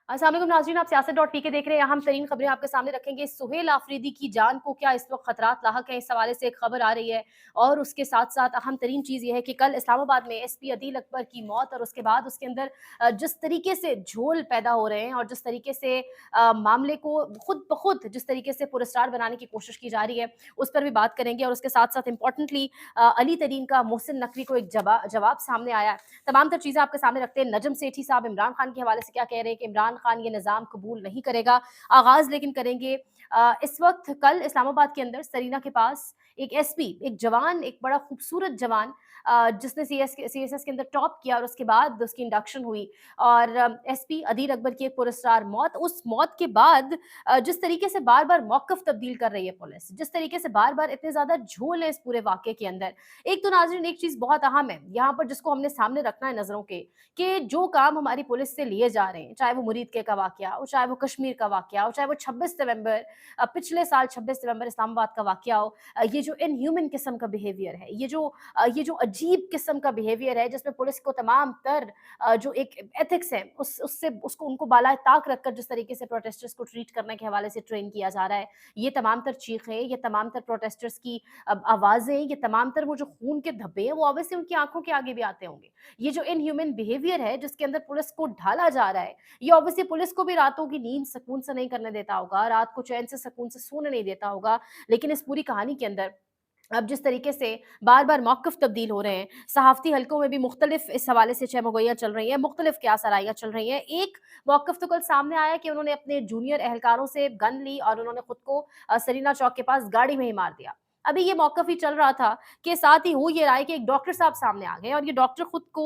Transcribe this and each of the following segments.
अस्सलाम वालेकुम नाज़रीन, आप सियासत.टी के देख रहे हैं। अहम तरीन खबरें आपके सामने रखेंगे। सुहेल आफरीदी की जान को क्या इस वक्त खतरात लाहक हैं, इस हवाले से एक खबर आ रही है। और उसके साथ साथ अहम तरीन चीज़ ये है कि कल इस्लामाबाद में एसपी अदील अकबर की मौत और उसके बाद उसके अंदर जिस तरीके से झोल पैदा हो रहे हैं और जिस तरीके से मामले को खुद ब खुद जिस तरीके से पुरस्कार बनाने की कोशिश की जा रही है, उस पर भी बात करेंगे। और उसके साथ साथ इंपॉर्टेंटली अली तरीन का मोहसिन नकवी को एक जवाब सामने आया है। तमाम तर चीज़ें आपके सामने रखते हैं। नजम सेठी साहब इमरान खान के हवाले से क्या कह रहे हैं कि इमरान खान ये निज़ाम कबूल नहीं करेगा। आगाज़ लेकिन करेंगे इस वक्त कल इस्लामाबाद के अंदर सरीना के पास एक एसपी, एक जवान, एक बड़ा खूबसूरत जवान जिसने सीएसएस के अंदर टॉप किया और उसके बाद उसकी इंडक्शन हुई। और एसपी अदील अकबर की एक पुरस्कार मौत, उस मौत के बाद जिस तरीके से बार-बार मौक़िफ़ तब्दील कर रही है पुलिस, जिस तरीके से बार-बार इतने ज़्यादा झोल है इस पूरे वाक़ये के अंदर। एक तो नाज़रीन एक चीज़ बहुत अहम है, यहाँ पर जिसको हमने सामने रखना है नज़रों के, कि जो काम हमारी पुलिस से लिए जा रहे हैं, चाहे वो मुरीद के का वाक़या हो, चाहे वो कश्मीर का वाक़या हो, चाहे वो 26 नवंबर पिछले साल 26 नवंबर इस्लामाबाद का वाक़या हो, ये जो इनह्यूमन किस्म का बिहेवियर है, ये जो अजीब किस्म का बिहेवियर है जिसमें पुलिस को तमाम तर जो एक एथिक्स है उससे उसको उनको बाला ताक रखकर जिस तरीके से प्रोटेस्टर्स को ट्रीट करने के हवाले से ट्रेन किया जा रहा है, ये तमाम तर चीखें, ये तमाम तर प्रोटेस्टर्स की आवाज़ें, ये तमाम तर वो जो खून के धब्बे हैं, वो ऑब्वियसली उनकी आँखों के आगे भी आते होंगे। ये जो इनह्यूमन बिहेवियर है जिसके अंदर पुलिस को ढाला जा रहा है, ये ऑब्वियसली पुलिस को भी रातों की नींद सुकून से नहीं करने देता होगा, रात को चैन से सुकून से सोने नहीं देता होगा। लेकिन इस पूरी कहानी के अंदर अब जिस तरीके से बार-बार मौक़िफ़ तब्दील हो रहे हैं, सहाफ़ती हलकों में भी मुख़्तलिफ़ इस हवाले से चहमगोइयाँ चल रही हैं, मुख़्तलिफ़ क़यास-आराइयाँ चल रही हैं। एक मौक़िफ़ तो कल सामने आया कि उन्होंने अपने जूनियर एहलकारों से गन ली और उन्होंने खुद को सरीना चौक के पास गाड़ी में ही मार दिया। अभी ये मौक़िफ़ ही चल रहा था कि साथ ही हो ये रहा है कि एक डॉक्टर साहब सामने आ गए और ये डॉक्टर खुद को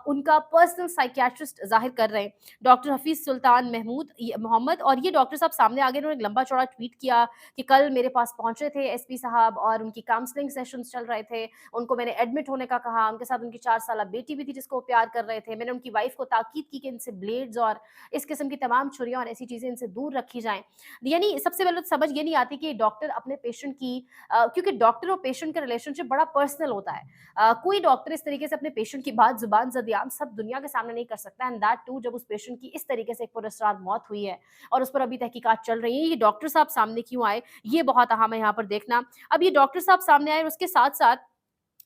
उनका पर्सनल साइकियाट्रिस्ट ज़ाहिर कर रहे हैं। डॉक्टर हफ़ीज़ सुल्तान महमूद ये मोहम्मद और ये डॉक्टर साहब सामने आ गए, उन्होंने एक लंबा-चौड़ा ट्वीट किया कि कल मेरे पास पहुँचे थे एसपी साहब और उनकी काउंसलिंग सेशंस चल रहे थे। उनको मैंने एडमिट होने का कहा, उनके साथ उनकी 4 साला बेटी भी थी जिसको वो प्यार कर रहे थे। मैंने उनकी वाइफ़ को ताकीद की कि इनसे ब्लेड्स और इस किस्म की तमाम छुरियाँ और ऐसी चीज़ें इनसे दूर रखी जाएँ। यानी सबसे पहले तो समझ ये नहीं आती कि डॉक्टर अपने पेशेंट की क्योंकि डॉक्टर और पेशेंट का रिलेशनशिप बड़ा पर्सनल होता है। कोई डॉक्टर इस तरीके से अपने पेशेंट की बात ज़ुबान ज़द-ए-आम सब दुनिया के सामने नहीं कर सकता एंड दैट टू जब उस पेशेंट की इस तरीके से एक पुरअसरार मौत हुई है और उस पर अभी तहकीकात चल रही हैं। ये डॉक्टर साहब सामने क्यों आए, ये बहुत अहम है यहाँ पर देखना। अब ये डॉक्टर साहब सामने आए और उसके साथ-साथ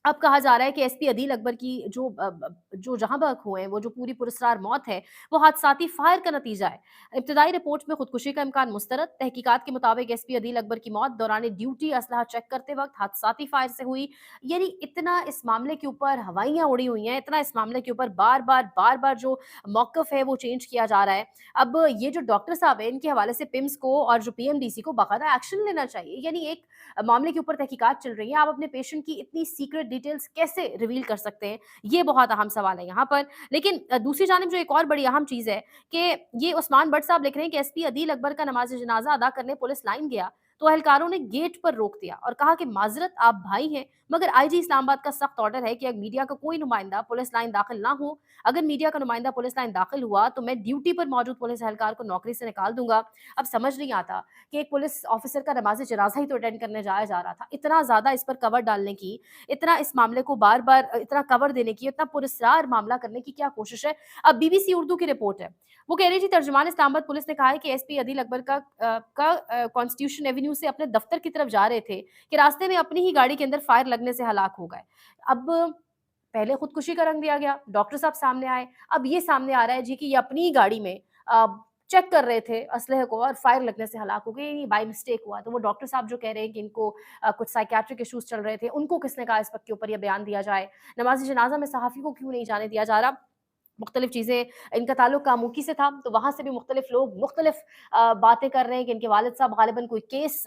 अब कहा जा रहा है कि एसपी अदील अकबर की जो जहाँ बहक हुए हैं, वो जो पूरी पुरस्कार मौत है, वो हादसाती फायर का नतीजा है। इब्तिदाई रिपोर्ट में खुदकुशी का इम्कान मुस्तरद। तहकीकात के मुताबिक एसपी अदील अकबर की मौत दौरान ड्यूटी असलहा चेक करते वक्त हादसाती फायर से हुई। यानी इतना इस मामले के ऊपर हवाइयाँ उड़ी हुई हैं, इतना इस मामले के ऊपर बार-बार जो मौक़िफ़ है वो चेंज किया जा रहा है। अब ये जो डॉक्टर साहब हैं, इनके हवाले से पिम्स को और जो पीएमडीसी को बाकायदा एक्शन लेना चाहिए। यानी एक मामले के ऊपर तहकीकात चल रही है, आप अपने पेशेंट की इतनी सीक्रेट डिटेल्स कैसे रिवील कर सकते हैं? ये बहुत अहम सवाल है यहाँ पर। लेकिन दूसरी जानिब जो एक और बड़ी अहम चीज़ है कि ये उस्मान भट्ट साहब लिख रहे हैं कि एसपी अदील अकबर का नमाज़ जनाज़ा अदा करने पुलिस लाइन गया, तो एहलकारों ने गेट पर रोक दिया और कहा कि माज़रत आप भाई हैं, मगर आईजी इस्लामाबाद का सख्त ऑर्डर है कि अगर मीडिया का कोई नुमाइंदा पुलिस लाइन दाखिल ना हो, अगर मीडिया का नुमाइंदा पुलिस लाइन दाखिल हुआ, तो मैं ड्यूटी पर मौजूद पुलिस एहलकार को नौकरी से निकाल दूँगा। अब समझ नहीं आता कि एक पुलिस ऑफिसर का नमाज़ जनाज़ा ही तो अटेंड करने जाया जा रहा था। इतना ज़्यादा इस पर कवर डालने की, इतना इस मामले को बार-बार इतना कवर देने की, इतना पुरस्रार मामला करने की क्या कोशिश है? अब बीबीसी उर्दू की रिपोर्ट है। वो कह रही थी तर्जुमान इस्लामाबाद पुलिस ने कहा है कि SP Adeel Akbar constitution Avenue से अपने दफ्तर की तरफ जा रहे थे कि रास्ते में अपनी ही गाड़ी के अंदर फायर लगने से हलाक हो गए। अब पहले खुदकुशी का रंग दिया गया, डॉक्टर साहब सामने आए, अब ये सामने आ रहा है जी कि ये अपनी ही गाड़ी में अ, चेक कर रहे थे असलहे को और फायर लगने से हलाक हो गए, ये बाय मिस्टेक हुआ। तो वो डॉक्टर साहब जो कह रहे हैं कि इनको कुछ साइकियाट्रिक इश्यूज़ चल रहे थे, उनको किसने कहा इस वक़्त के ऊपर ये बयान दिया जाए? नमाज़ जनाज़ा में सहाफ़ी को क्यों नहीं जाने दिया जा रहा? मुख्तलिफ चीज़ें, इनका ताल्लुक कामुकी से था, तो वहाँ से भी मुख्तलिफ लोग मुख्तलिफ बातें कर रहे हैं कि इनके वालिद साहब ग़ालिबन कोई केस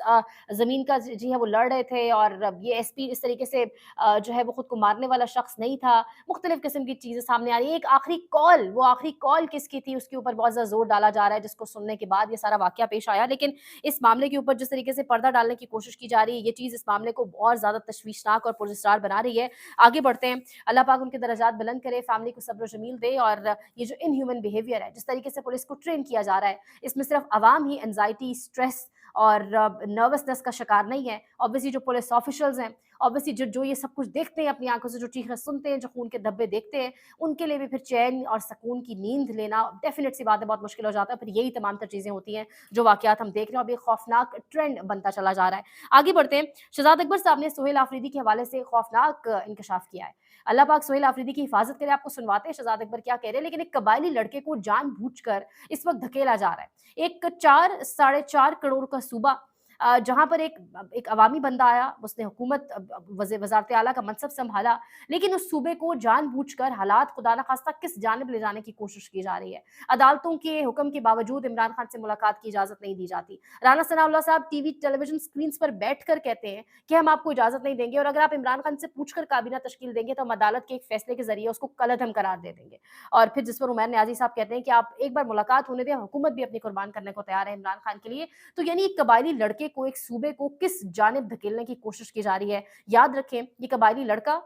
ज़मीन का जी है वो लड़ रहे थे और ये एसपी इस तरीके से जो है वो खुद को मारने वाला शख्स नहीं था। मुख्तलिफ किस्म की चीज़ें सामने आ रही हैं। एक आखिरी कॉल, वो आखिरी कॉल किसकी थी उसके ऊपर बहुत ज़्यादा ज़ोर डाला जा रहा है, जिसको सुनने के बाद ये सारा वाक़या पेश आया। लेकिन इस मामले के ऊपर जिस तरीके से पर्दा डालने की कोशिश की जा रही है, ये चीज़ इस मामले को और ज़्यादा तशवीशनाक और पुरअसरार बना रही है। आगे बढ़ते हैं, अल्लाह पाक उनके दर्जात बुलंद करे, फैमिली को सब्र जमील दे और ये जो इनह्यूमन बिहेवियर है, जिस तरीके से पुलिस को ट्रेन किया जा रहा है, इसमें सिर्फ अवाम ही एंग्ज़ायटी, स्ट्रेस और नर्वसनेस का शिकार नहीं है। ऑब्वियसली जो पुलिस ऑफिशियल्स हैं, ऑब्वियसली जो ये सब कुछ देखते हैं अपनी आंखों से, जो चीखें सुनते हैं, जो खून के धब्बे देखते हैं, उनके लिए भी फिर चैन और सुकून की नींद लेना डेफिनेट सी बात है, बहुत मुश्किल हो जाता है। फिर यही तमाम तर चीज़ें होती हैं जो वाक़यात हम देख रहे हैं, और ये खौफनाक ट्रेंड बनता चला जा रहा है। आगे बढ़ते हैं। शहजाद अकबर साहब ने सुहेल आफरीदी के हवाले से खौफनाक इंकशाफ किया है। अल्लाह पाक सुहेल आफरीदी की हिफाजत करे। आपको सुनवाते हैं शहजाद अकबर क्या कह रहे हैं। लेकिन एक कबायली लड़के को जानबूझकर इस वक्त धकेला जा रहा है। एक 4 साढ़े 4 करोड़ का सूबा, जहाँ पर एक अवामी बंदा आया, उसने हुकूमत वज़ारत आला का मनसब संभाला, लेकिन उस सूबे को जानबूझकर हालात खुदा न खास्ता किस जानिब ले जाने की कोशिश की जा रही है। अदालतों के हुक्म के बावजूद इमरान खान से मुलाकात की इजाज़त नहीं दी जाती। राना सनाउल्लाह साहब टीवी टेलीविजन स्क्रीन्स पर बैठकर कहते हैं कि हम आपको इजाज़त नहीं देंगे, और अगर आप इमरान खान से पूछकर काबीना तश्कील देंगे तो हम अदालत के एक फैसले के ज़रिए उसको कलअदम करार दे देंगे। और फिर जिस पर उमैर न्याज़ी साहब कहते हैं कि आप एक बार मुलाकात होने दें, हुकूमत भी अपनी कुर्बान करने को तैयार है इमरान खान के लिए। तो यानी एक कबायली लड़के को, एक सूबे को किस जानिब धकेलने की कोशिश की जा रही है। याद रखें, ये कबायली लड़का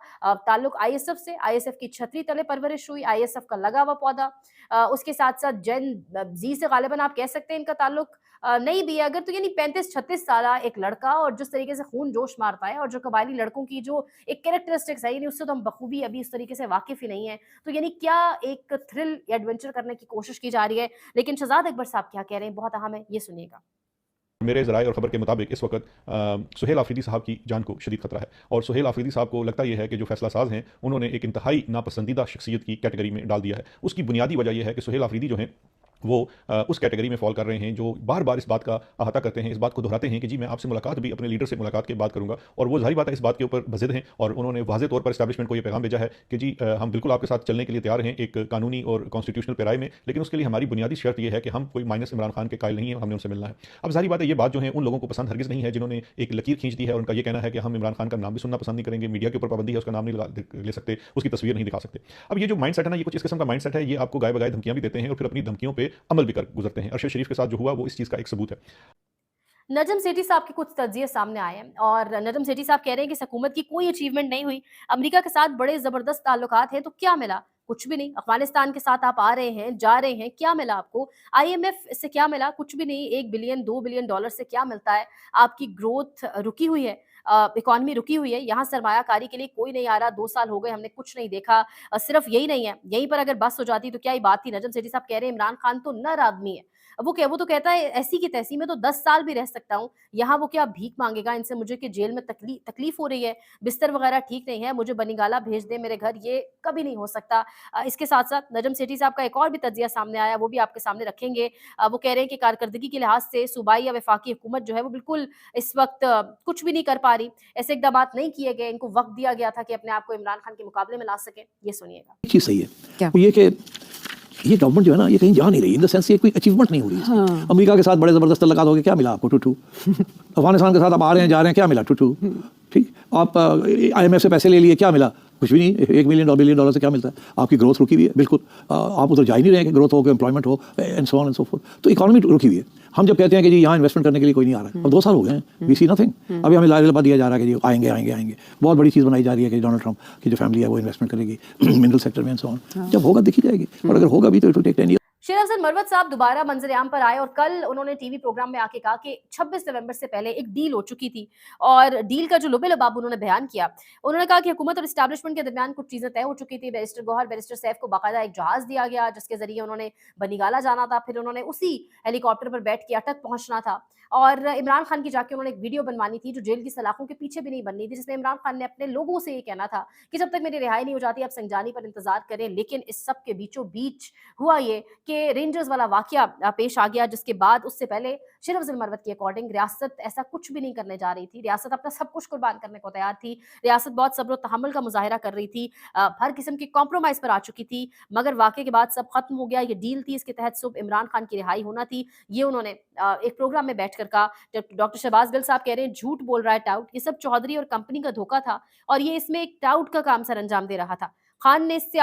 ताल्लुक आईएसएफ से, आईएसएफ की छतरी तले परवरिश हुई, आईएसएफ का लगा हुआ पौधा, उसके साथ-साथ जेन ज़ी से गालिबन आप कह सकते हैं इनका ताल्लुक नहीं भी है अगर, तो यानी 35-36 साला एक लड़का, और जिस तरीके से खून जोश मारता है, और जो कबायली लड़कों की जो एक कैरेक्टरिस्टिक्स है, यानी उससे तो हम बखूबी अभी इस तरीके से वाकिफ ही नहीं है। तो यानी क्या एक थ्रिल एडवेंचर करने की कोशिश की जा रही है। लेकिन शहजाद अकबर साहब क्या कह रहे हैं, बहुत अहम है, ये सुनिएगा। मेरे ज़राए और ख़बर के मुताबिक इस वक्त सुहेल आफरीदी साहब की जान को शदीद खतरा है, और सुहेल आफरीदी साहब को लगता यह है कि जो फैसला साज हैं उन्होंने एक इंतहाई नापसंदीदा शख्सियत की कैटेगरी में डाल दिया है। उसकी बुनियादी वजह यह है कि सुहेल आफरीदी जो हैं वो उस कैटेगरी में फॉल कर रहे हैं जो बार बार इस बात का अहाता करते हैं, इस बात को दोहराते हैं कि जी मैं आपसे मुलाकात भी अपने लीडर से मुलाकात के बाद करूंगा, और वो ज़ाहिर बात है इस बात के ऊपर बज़िद हैं, और उन्होंने वाज़ेह तौर पर इस्टेब्लिशमेंट को ये पैगाम भेजा है कि जी हम बिल्कुल आपके साथ चलने के लिए तैयार हैं एक कानूनी और कॉन्स्टिट्यूशनल पैराए में, लेकिन उसके लिए हमारी बुनियादी शर्त यह है कि हम कोई माइनस इमरान खान के कायल नहीं है, हमने उनसे मिलना है। अब ज़ाहिर बात है ये बात जो है उन लोगों को पसंद हरगिज़ नहीं है जिन्होंने एक लकीर खींच दी है, और उनका ये कहना है कि हम इमरान खान का नाम भी सुनना पसंद नहीं करेंगे, मीडिया के ऊपर पाबंदी है, उसका नाम नहीं ले सकते, उसकी तस्वीर नहीं दिखा सकते। अब ये जो माइंड सेट है ना, ये कुछ इस किस्म का माइंड सेट है, ये आपको गाय बगाए धमकियां भी देते हैं और फिर अपनी धमकियों पर अमल भी कर गुजरते हैं। अरशद शरीफ के साथ जो हुआ वो इस चीज़ का एक सबूत है। नजम सेठी साहब के कुछ तज्जिए सामने आए हैं, और नजम सेठी साहब कह रहे हैं कि इस हुकूमत की कोई अचीवमेंट नहीं हुई, अमेरिका के साथ बड़े जबरदस्त ताल्लुकात हैं, तो क्या मिला? कुछ भी नहीं। अफगानिस्तान के साथ आप आ रहे हैं, जा रहे हैं, क्या मिला आपको? आईएमएफ से क्या मिला? कुछ भी नहीं। 1 बिलियन 2 बिलियन डॉलर से क्या मिलता है? आपकी ग्रोथ रुकी हुई है, इकॉनमी रुकी हुई है, यहाँ सरमायाकारी के लिए कोई नहीं आ रहा, 2 साल हो गए हमने कुछ नहीं देखा। सिर्फ यही नहीं है, यहीं पर अगर बस हो जाती तो क्या ही बात थी। नजम सेठी साहब कह रहे हैं इमरान खान तो नर आदमी है, वो तो कहता है ऐसी की तैसी में तो 10 साल भी रह सकता हूँ, यहाँ वो क्या भीख मांगेगा इनसे, मुझे कि जेल में तकलीफ हो रही है, बिस्तर वगैरह ठीक नहीं है, मुझे बनीगाला भेज दे मेरे घर, ये कभी नहीं हो सकता। इसके साथ साथ नजम सेठी साहब का एक और भी तज्जिया सामने आया, वो भी आपके सामने रखेंगे। वो कह रहे हैं कि कारकर्दगी के लिहाज से सूबाई या वफाकी हुकूमत जो है वो बिल्कुल इस वक्त कुछ भी नहीं कर पा रही, ऐसे इकदाम नहीं किए गए, इनको वक्त दिया गया था कि अपने आप को इमरान खान के मुकाबले में ला सके। ये सुनिएगा। चीज सही है क्या? वो ये कि ये गवर्नमेंट जो है ना ये कहीं जा नहीं रही, इन द सेंस ये कोई अचीवमेंट नहीं हो रही। हाँ। अमेरिका के साथ बड़े जबरदस्त तल्लुकात हो गए, क्या मिला आपको? टूटू। अफगानिस्तान के साथ आप आ रहे हैं जा रहे हैं, क्या मिला? टूटू। ठीक, आप IMF से पैसे ले लिए, क्या मिला? कुछ भी नहीं। 1 बिलियन डॉलर से क्या मिलता है? आपकी ग्रोथ रुकी हुई है, बिल्कुल। आप उधर जा ही नहीं रहे हैं कि ग्रोथ हो, एम्प्लॉयमेंट हो, and so on and so fourth. तो इकॉनमी रुकी हुई है। हम जब कहते हैं कि जी यहाँ इन्वेस्टमेंट करने के लिए कोई नहीं आ रहा है, अब 2 साल हो गए हैं, वी सी नथिंग। अभी हमें लालबा दिया जा रहा है कि जी आएंगे। बहुत बड़ी चीज़ बनाई जा रही है कि डोनाल्ड ट्रंप की जो फैमिली है वो इन्वेस्टमेंट करेगी मिनरल सेक्टर में एंड सो ऑन। जब होगा देखी जाएगी, और अगर होगा भी तो इट विल टेक 10 ईयर। शेर अफजल मरवत साहब दोबारा मंजर-ए-आम पर आए, और कल उन्होंने टीवी प्रोग्राम में आके कहा कि 26 नवंबर से पहले एक डील हो चुकी थी, और डील का जो लुबे-लबाब उन्होंने बयान किया, उन्होंने कहा कि हुकूमत और एस्टैब्लिशमेंट के दरमियान कुछ चीज़ें तय हो चुकी थी। बैरिस्टर गौहर, बैरिस्टर सैफ को बाकायदा एक जहाज़ दिया गया जिसके ज़रिए उन्होंने बनीगाला जाना था, फिर उन्होंने उसी हेलीकॉप्टर पर बैठ के अटक पहुंचना था, और इमरान खान की जाके उन्होंने एक वीडियो बनवानी थी जो जेल की सलाखों के पीछे भी नहीं बननी थी, जिसमें इमरान खान ने अपने लोगों से ये कहना था कि जब तक मेरी रिहाई नहीं हो जाती आप संजानी पर इंतजार करें। लेकिन इस सब के बीचों बीच हुआ ये कि रेंजर्स वाला वाकया पेश आ गया, जिसके बाद उससे पहले शेर अफजल मरवत के अकॉर्डिंग रियासत ऐसा कुछ भी नहीं करने जा रही थी। रियासत अपना सब कुछ कुर्बान करने को तैयार थी, रियासत बहुत सब्र तहम्मुल का मुजाहिरा कर रही थी, हर किस्म की कॉम्प्रोमाइज़ पर आ चुकी थी, मगर वाकये के बाद सब खत्म हो गया। ये डील थी, इसके तहत सुबह इमरान खान की रिहाई होना थी। ये उन्होंने एक प्रोग्राम में बैठकर कहा। डॉक्टर शहबाज गिल साहब कह रहे हैं झूठ बोल रहा है टाउट, ये सब चौधरी और कंपनी का धोखा था, और ये इसमें एक टाउट का काम सर अंजाम दे रहा था। खान ने इसके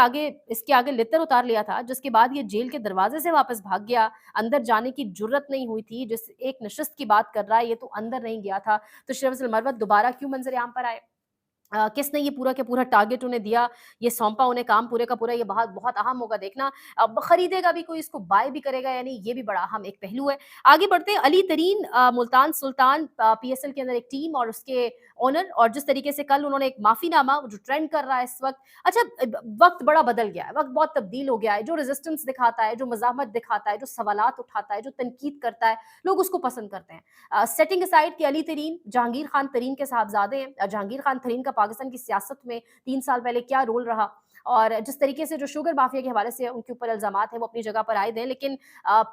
आगे लित्तर उतार लिया था, जिसके बाद ये जेल के दरवाजे से वापस भाग गया। अंदर जाने की जुर्रत नहीं हुई थी। जिस एक नशिस्त की बात कर रहा है, ये तो अंदर नहीं गया था। तो शेर अफजल मरवत दोबारा क्यों मंजर आम पर आए? किसने ये पूरा के पूरा टारगेट उन्हें दिया, ये सौंपा उन्हें काम पूरे का पूरा, ये बहुत बहुत अहम होगा देखना। अब खरीदेगा भी कोई, इसको बाय भी करेगा या नहीं, ये भी बड़ा अहम एक पहलू है। आगे बढ़ते हैं, अली तरीन मुल्तान सुल्तान पीएसएल के अंदर एक टीम और उसके ओनर, और जिस तरीके से कल उन्होंने एक माफीनामा जो ट्रेंड कर रहा है इस वक्त। अच्छा, वक्त बड़ा बदल गया है, वक्त बहुत तब्दील हो गया है। जो रेजिस्टेंस दिखाता है, जो मजामत दिखाता है, जो सवालात उठाता है, जो तनकीद करता है, लोग उसको पसंद करते हैं। सेटिंग असाइड कि अली तरीन जहांगीर खान तरीन के साहबजादे हैं, जहांगीर खान तरीन का पाकिस्तान की सियासत में 3 साल पहले क्या रोल रहा, और जिस तरीके से जो शुगर माफिया के हवाले से उनके ऊपर इल्जामात हैं वो अपनी जगह पर आए हैं, लेकिन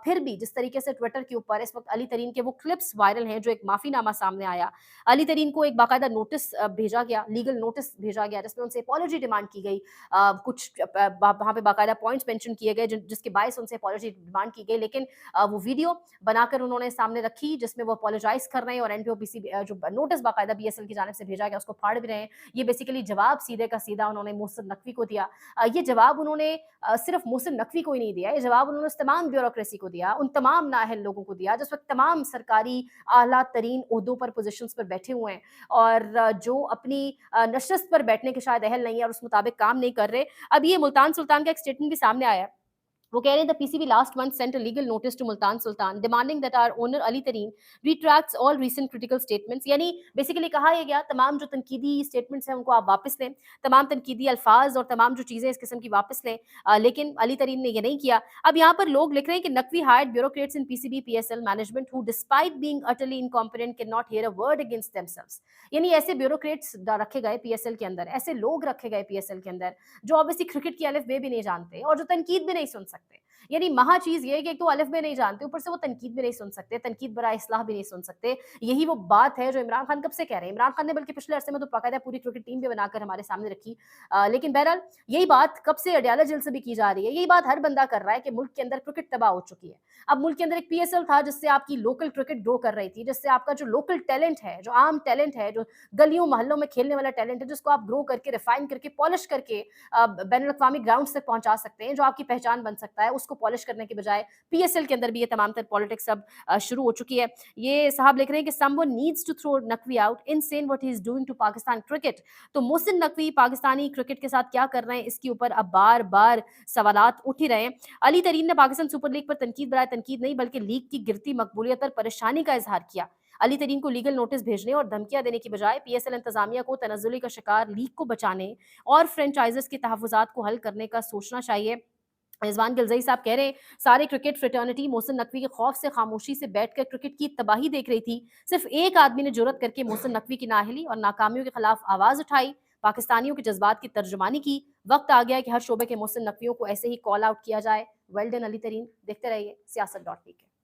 फिर भी जिस तरीके से ट्विटर के ऊपर इस वक्त अली तरीन के वो क्लिप्स वायरल हैं, जो एक माफीनामा सामने आया, अली तरीन को एक बाकायदा नोटिस भेजा गया, लीगल नोटिस भेजा गया, जिसमें उनसे अपॉलॉजी डिमांड की गई। कुछ वहाँ पे बाकायदा पॉइंट्स मेंशन किए गए जिसके बायस उनसे अपॉलॉजी डिमांड की गई, लेकिन वो वीडियो बनाकर उन्होंने सामने रखी जिसमें वो अपॉलोजाइज कर रहे हैं, और एनपीओपीसी जो नोटिस बाकायदा बीएसएल की जानिब से भेजा गया उसको फाड़ भी रहे हैं। ये बेसिकली जवाब सीधे का सीधा उन्होंने मोहसिन नकवी को दिया। ये जवाब उन्होंने सिर्फ मोहसिन नकवी को ही नहीं दिया, ये जवाब उन्होंने उस तमाम ब्यूरोक्रेसी को दिया, उन तमाम नाअहल लोगों को दिया जिस वक्त तमाम सरकारी आला तरीन ओहदों पर, पोजीशंस पर बैठे हुए हैं, और जो अपनी नशस्त पर बैठने के शायद अहल नहीं है और उस मुताबिक काम नहीं कर रहे। अब ये मुल्तान सुल्तान का एक स्टेटमेंट भी सामने आया है। वो कह रहे हैं, the PCB last month sent a legal notice to Multan Sultan demanding that our owner Ali Tareen retracts all recent critical statements. यानी बेसिकली कहा यह गया, तमाम जो तनकीदी स्टेटमेंट्स हैं उनको आप वापस लें, तमाम तनकीदी अल्फाज और तमाम जो चीज़ें इस किस्म की वापस लें। लेकिन अली तरीन ने यह नहीं किया। अब यहाँ पर लोग लिख रहे हैं कि Naqvi hired bureaucrats in PCB PSL management who despite being utterly incompetent can not here a word against themselves. यानी ऐसे ब्यूरोक्रेट्स रखे गए पीएसएल के अंदर, ऐसे लोग रखे गए पीएसएल के अंदर जो ऑब्वियसली क्रिकेट की अलिफ बे भी नहीं जानते और जो तनकीद भी नहीं सुन सकते। यानी महा चीज ये है कि एक तो अलिफ में नहीं जानते, ऊपर से वो तनकीद भी नहीं सुन सकते, तनकीद बरा इस्लाह भी नहीं सुन सकते। यही वो बात है जो इमरान खान कब से कह रहे हैं। इमरान खान ने बल्कि पिछले अरसे में तो बाकायदा पूरी क्रिकेट टीम भी बनाकर हमारे सामने रखी। लेकिन बहरहाल यही बात कब से अडियाला जेल से भी की जा रही है, यही बात हर बंदा कर रहा है कि मुल्क के अंदर क्रिकेट तबाह हो चुकी है। अब मुल्क के अंदर एक पीएसएल था जिससे आपकी लोकल क्रिकेट ग्रो कर रही थी, जिससे आपका जो लोकल टैलेंट है, जो आम टैलेंट है, जो गलियों मोहल्लों में खेलने वाला टैलेंट है, जिसको आप ग्रो करके, रिफाइन करके, पॉलिश करके बैनुल अक़वामी ग्राउंड्स तक पहुंचा सकते हैं, जो आपकी पहचान बन सकता है, उसको पॉलिश करने के बजाय पीएसएल के अंदर भी ये तमाम तर पॉलिटिक्स अब शुरू हो चुकी है। ये साहब लिख रहे हैं कि someone needs to throw Naqvi out, insane what he is doing to Pakistan cricket. तो मोहसिन नकवी पाकिस्तानी क्रिकेट के साथ क्या कर रहे हैं, इसके ऊपर अब बार बार सवालात उठ ही रहे हैं। अली तरीन ने पाकिस्तान सुपर लीग पर तनकीद बराए तनकीद नहीं बल्कि लीग की गिरती मकबूलियत पर परेशानी का इजहार किया। अली तरीन को लीगल नोटिस भेजने और धमकियां देने की बजाय पीएसएल इंतजामिया को तनज़्ज़ुली का शिकार लीग को बचाने और फ्रेंचाइजर्स के तहफ़्फ़ुज़ात को हल करने का सोचना चाहिए। रिजवान गिलज़ई साहब कह रहे हैं, सारे क्रिकेट फ्रेटर्निटी मोहसिन नकवी के खौफ से खामोशी से बैठकर क्रिकेट की तबाही देख रही थी। सिर्फ एक आदमी ने जुर्रत करके मोहसिन नकवी की नाअहली और नाकामियों के खिलाफ आवाज़ उठाई, पाकिस्तानियों के जज्बात की तर्जुमानी की। वक्त आ गया है कि हर शोबे के मोहसिन नकवियों को ऐसे ही कॉल आउट किया जाए। वेल डन अली तरीन। देखते रहिए सियासत.pk।